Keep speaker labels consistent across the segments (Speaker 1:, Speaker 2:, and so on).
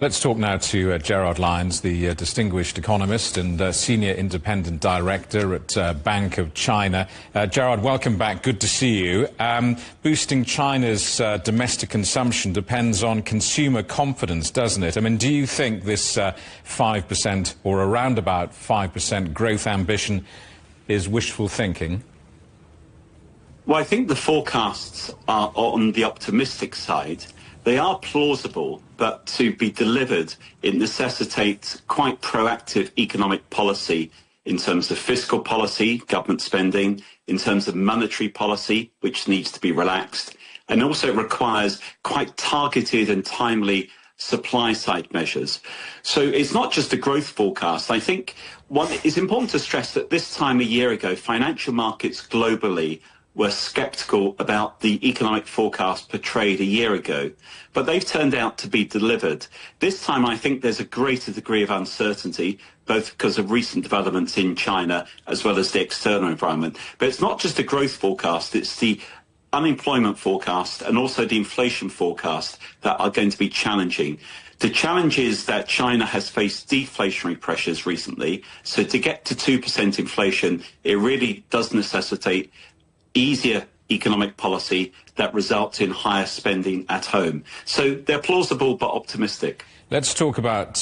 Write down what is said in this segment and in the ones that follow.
Speaker 1: Let's talk now to Gerard Lyons, the distinguished economist and senior independent director at Bank of China. Gerard, welcome back. Good to see you. Boosting China's domestic consumption depends on consumer confidence, doesn't it? I mean, do you think this 5% or around about 5% growth ambition is wishful thinking?
Speaker 2: Well, I think the forecasts are on the optimistic side. They are plausible, but to be delivered, it necessitates quite proactive economic policy in terms of fiscal policy, government spending, in terms of monetary policy, which needs to be relaxed, and also requires quite targeted and timely supply-side measures. So it's not just a growth forecast. I think it's important to stress that this time a year ago, financial markets globally were sceptical about the economic forecast portrayed a year ago, but they've turned out to be delivered. This time, I think there's a greater degree of uncertainty, both because of recent developments in China as well as the external environment. But it's not just a growth forecast, it's the unemployment forecast and also the inflation forecast that are going to be challenging. The challenge is that China has faced deflationary pressures recently, so to get to 2% inflation, it really does necessitate easier economic policy that results in higher spending at home. So they're plausible but optimistic.
Speaker 1: Let's talk about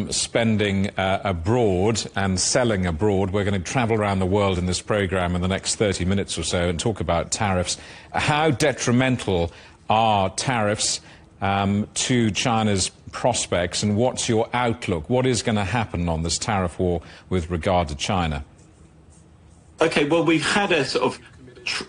Speaker 1: spending abroad and selling abroad. We're going to travel around the world in this programme in the next 30 minutes or so and talk about tariffs. How detrimental are tariffs to China's prospects, and what's your outlook? What is going to happen on this tariff war with regard to China?
Speaker 2: Okay, well, we've had a sort of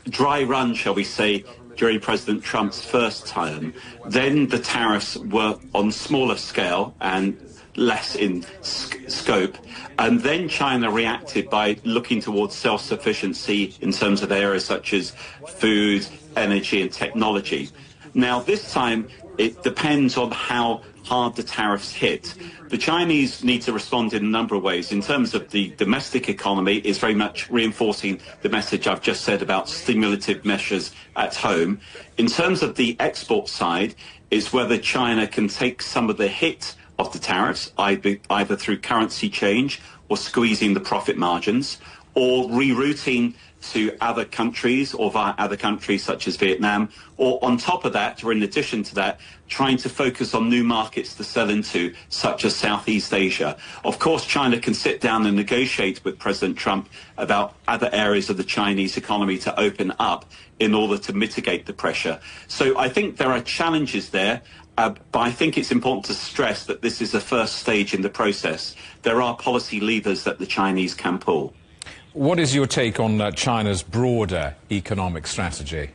Speaker 2: dry run, shall we say, during President Trump's first term. Then the tariffs were on smaller scale and less in scope. And then China reacted by looking towards self-sufficiency in terms of areas such as food, energy and technology. Now, this time, it depends on how hard the tariffs hit. The Chinese need to respond in a number of ways. In terms of the domestic economy, is very much reinforcing the message I've just said about stimulative measures at home. In terms of the export side, is whether China can take some of the hit of the tariffs, either through currency change or squeezing the profit margins, or rerouting to other countries or via other countries such as Vietnam, or on top of that, or in addition to that, trying to focus on new markets to sell into, such as Southeast Asia. Of course, China can sit down and negotiate with President Trump about other areas of the Chinese economy to open up in order to mitigate the pressure. So I think there are challenges there. But I think it's important to stress that this is the first stage in the process. There are policy levers that the Chinese can pull.
Speaker 1: What is your take on China's broader economic strategy?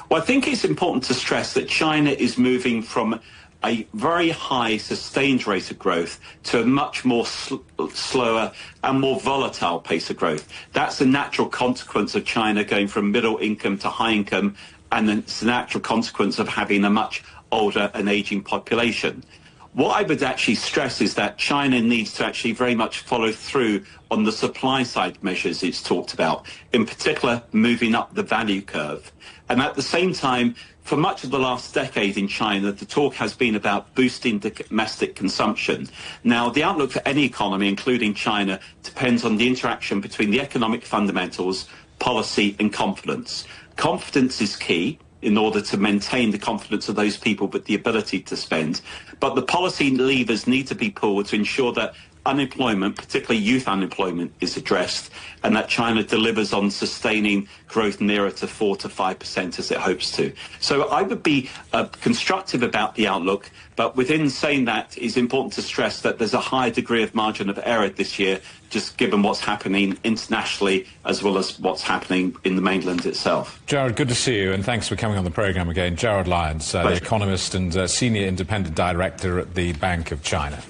Speaker 2: Well, I think it's important to stress that China is moving from a very high sustained rate of growth to a much more slower and more volatile pace of growth. That's a natural consequence of China going from middle income to high income, and it's a natural consequence of having a much older and aging population. What I would actually stress is that China needs to actually very much follow through on the supply side measures it's talked about, in particular moving up the value curve. And at the same time, for much of the last decade in China, the talk has been about boosting domestic consumption. Now, the outlook for any economy, including China, depends on the interaction between the economic fundamentals, policy and confidence. Confidence is key in order to maintain the confidence of those people with the ability to spend. But the policy levers need to be pulled to ensure that unemployment, particularly youth unemployment, is addressed, and that China delivers on sustaining growth nearer to 4 to 5% as it hopes to. So I would be constructive about the outlook, but within saying that, it's important to stress that there's a high degree of margin of error this year, just given what's happening internationally as well as what's happening in the mainland itself.
Speaker 1: Gerard, good to see you, and thanks for coming on the programme again. Gerard Lyons, the economist and senior independent director at the Bank of China.